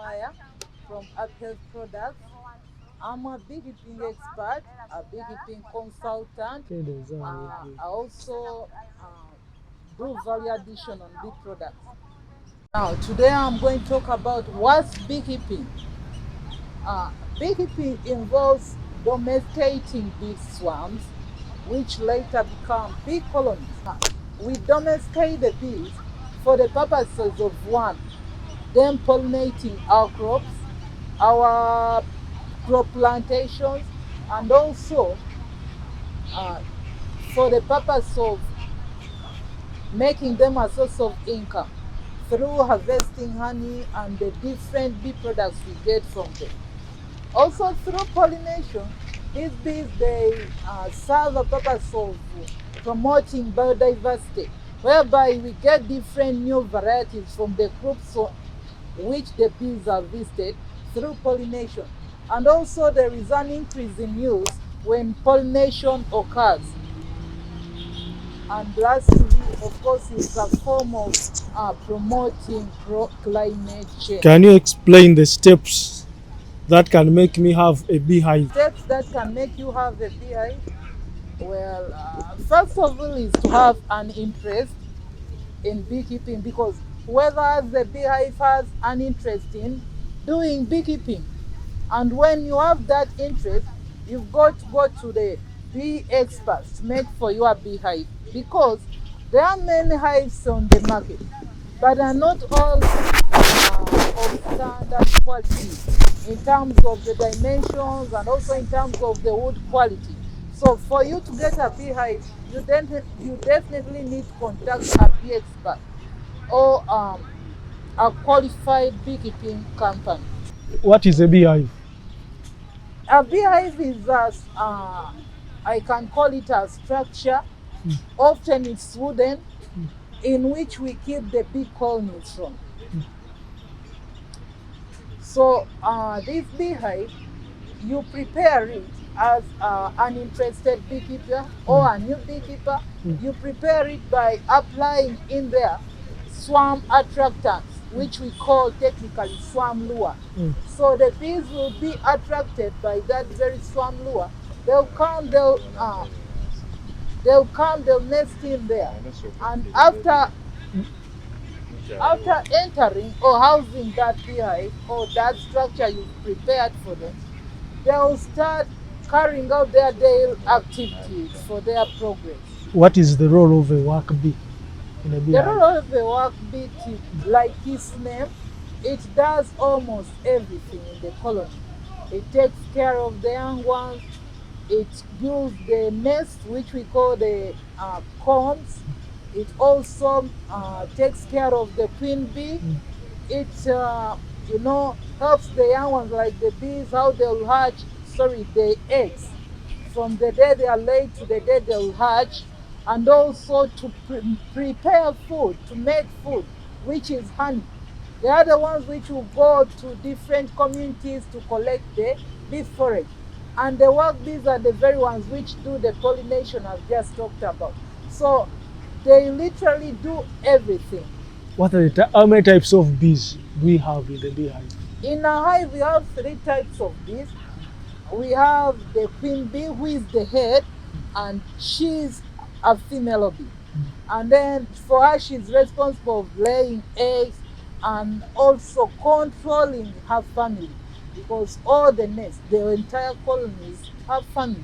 Namukwaya from Health Products. I'm a beekeeping expert, a beekeeping consultant. I also do value addition on bee products. Now, today I'm going to talk about what's beekeeping. Beekeeping involves domesticating bee swarms, which later become bee colonies. We domesticate the bees for the purposes of one, them pollinating our crops, our crop plantations, and also for the purpose of making them a source of income through harvesting honey and the different bee products we get from them. Also through pollination, these bees, they serve a purpose of promoting biodiversity, whereby we get different new varieties from the groups which the bees are visited through pollination. And also there is an increase in use when pollination occurs. And lastly, of course, it's a form of promoting climate change. Can you explain the steps that can make me have a beehive? Steps that can make you have a beehive? Well, first of all is to have an interest in beekeeping, because whoever has the beehive has an interest in doing beekeeping. And when you have that interest, you've got to go to the bee experts to make for your beehive, because there are many hives on the market, but are not all of standard quality in terms of the dimensions and also in terms of the wood quality. So for you to get a beehive, you definitely need to contact a bee expert or a qualified beekeeping company. What is a beehive? A beehive is I can call it a structure. Often it's wooden, in which we keep the bee colonies from. So this beehive, you prepare it as an interested beekeeper or a new beekeeper. You prepare it by applying in there swarm attractants, which we call technically swarm lure. So the bees will be attracted by that very swarm lure. They'll come, they'll nest in there, and after entering or housing that beehive or that structure you prepared for them, they'll start carrying out their daily activities for their progress. What is the role of a work bee in a beehive? The role of the work bee, like its name, it does almost everything in the colony. It takes care of the young ones. It builds the nest, which we call the combs. It also takes care of the queen bee. It helps the young ones, like the bees, how they'll hatch, the eggs. From the day they are laid to the day they'll hatch, and also to prepare food, to make food, which is honey. They are the ones which will go to different communities to collect the bee forage. And the work bees are the very ones which do the pollination I've just talked about. So they literally do everything. What are how many types of bees do we have in the beehive? In a hive, we have 3 types of bees. We have the queen bee, who is the head, and she's a female bee. And then for her, she's responsible for laying eggs and also controlling her family, because all the nests, the entire colonies have family.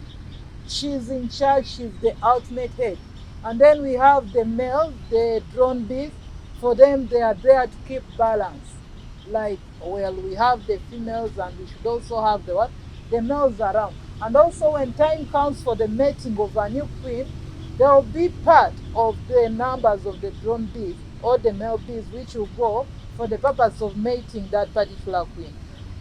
She's in charge, she's the ultimate head. And then we have the males, the drone bees. For them, they are there to keep balance. Like, well, we have the females, and we should also have the what? The males around. And also when time comes for the mating of a new queen, there will be part of the numbers of the drone bees or the male bees which will go for the purpose of mating that particular queen.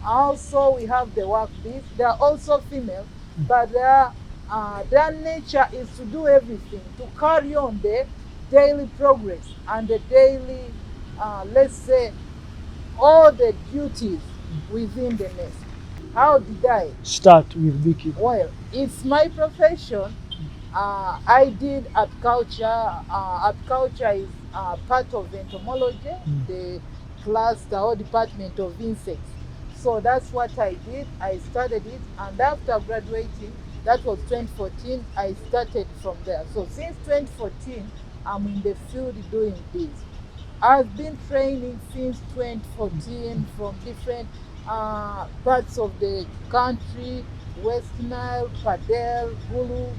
Also, we have the work bees. They are also female, but their nature is to do everything, to carry on the daily progress and the daily, let's say, all the duties within the nest. How did I start with beekeeping? Well, it's my profession. I did apiculture. Apiculture is part of entomology, the cluster or department of insects. So that's what I did. I started it, and after graduating, that was 2014, I started from there. So since 2014, I'm in the field doing this. I've been training since 2014 from different parts of the country: West Nile, Padel, Gulu,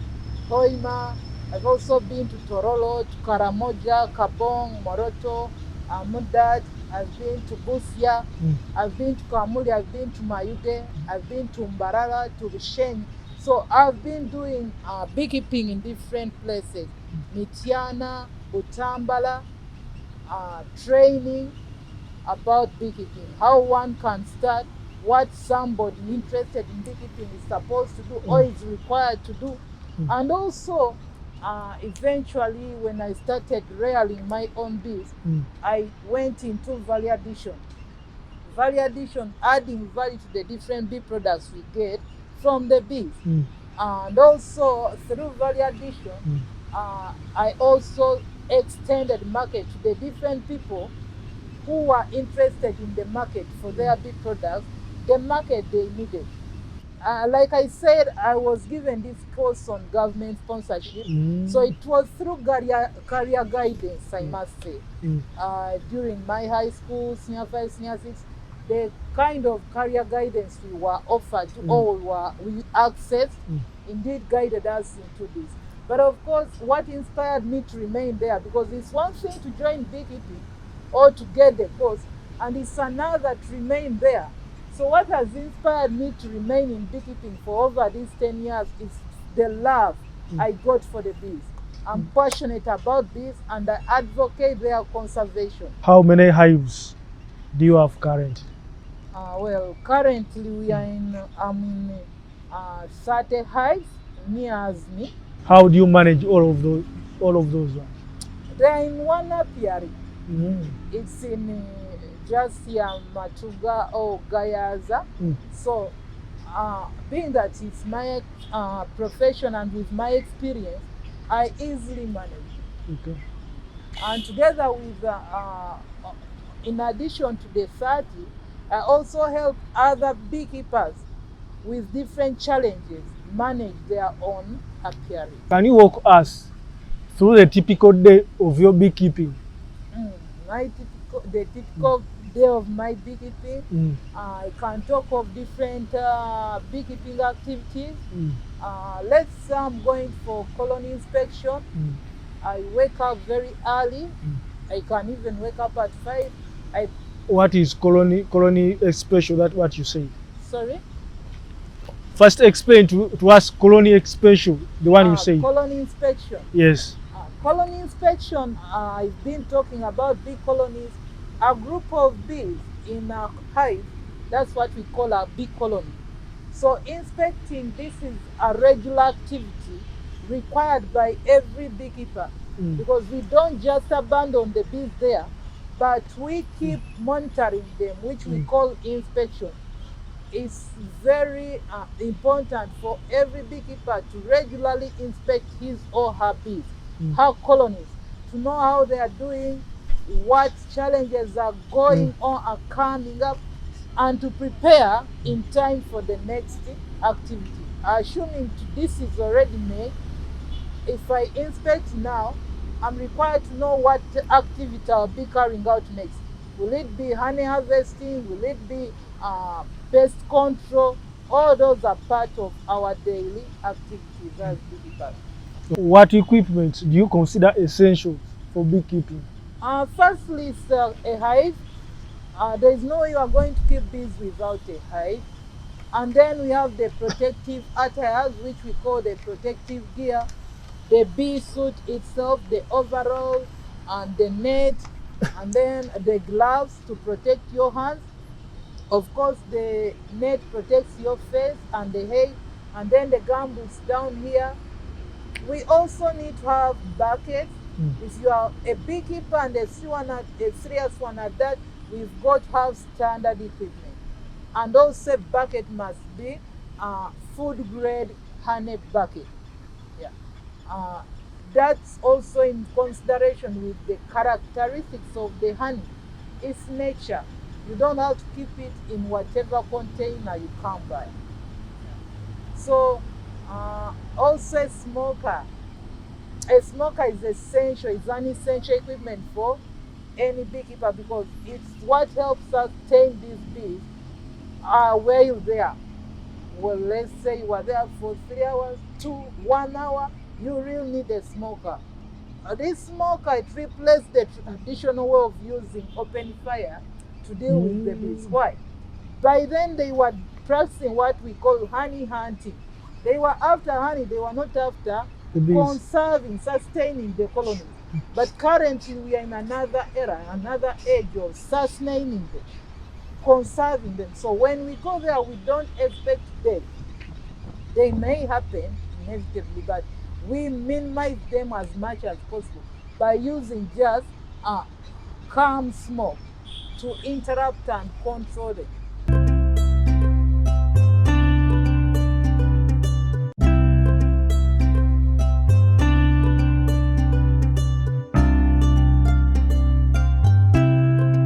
Hoima. I've also been to Torolo, to Karamoja, Kabong, Moroto, Mudat. I've been to Busia. I've been to Kamuli. I've been to Mayuge. I've been to Mbarara, to Bishenyi. So I've been doing beekeeping in different places: Mityana, Butambala, training about beekeeping, how one can start, what somebody interested in beekeeping is supposed to do or is required to do. And also, eventually, when I started rearing my own bees, I went into value addition. Value addition, adding value to the different bee products we get from the bees. And also, through value addition, I also extended market to the different people who were interested in the market for their bee products, the market they needed. Like I said, I was given this course on government sponsorship. So it was through career guidance, I must say. During my high school, senior 5, senior 6, the kind of career guidance we were offered to or we accessed indeed guided us into this. But of course, what inspired me to remain there, because it's one thing to join beekeeping or to get the course, and it's another to remain there. So what has inspired me to remain in beekeeping for over these 10 years is the love I got for the bees. I'm passionate about bees, and I advocate their conservation. How many hives do you have currently? Well, currently we are I'm in 30 hives near me. How do you manage all of those ones? They are in one apiary. It's in just here Matuga or Gayaza. So being that it's my profession and with my experience, I easily manage. Okay. And together with, in addition to the 30, I also help other beekeepers with different challenges manage their own apiary. Can you walk us through the typical day of your beekeeping? The typical day of my beekeeping, I can talk of different beekeeping activities. Let's say I'm going for colony inspection. I wake up very early. I can even wake up at 5. What is colony inspection? That's what you say. Sorry? First explain to us colony inspection, the one you say. Colony inspection. Yes. Colony inspection, I've been talking about bee colonies. A group of bees in a hive, that's what we call a bee colony. So inspecting, this is a regular activity required by every beekeeper, because we don't just abandon the bees there, but we keep monitoring them, which we call inspection. It's very important for every beekeeper to regularly inspect his or her bees, her colonies, to know how they are doing, what challenges are going on, are coming up, and to prepare in time for the next activity. Assuming this is already made, if I inspect now, I'm required to know what activity I'll be carrying out next. Will it be honey harvesting? Will it be pest control? All those are part of our daily activities as beekeepers. What equipment do you consider essential for beekeeping? Firstly, it's a hive. There is no way you are going to keep bees without a hive. And then we have the protective attires, which we call the protective gear, the bee suit itself, the overall, and the net, and then the gloves to protect your hands. Of course, the net protects your face and the head, and then the gumboots down here. We also need to have buckets. If you are a beekeeper and a serious one at that, we've got to have standard equipment. And also bucket must be food grade honey bucket. Yeah. That's also in consideration with the characteristics of the honey. It's nature. You don't have to keep it in whatever container you come by. So also a smoker. A smoker is essential. It's an essential equipment for any beekeeper because it's what helps us tame these bees where you're there. Well, let's say you are there for 3 hours, 1 hour, you really need a smoker. This smoker, it replaced the traditional way of using open fire to deal with the bees. Why? By then they were practicing what we call honey hunting. They were after honey, they were not after conserving, sustaining the colonies. But currently we are in another era, another age of sustaining them, conserving them. So when we go there, we don't expect death. They may happen inevitably, but we minimize them as much as possible by using just calm smoke to interrupt and control them.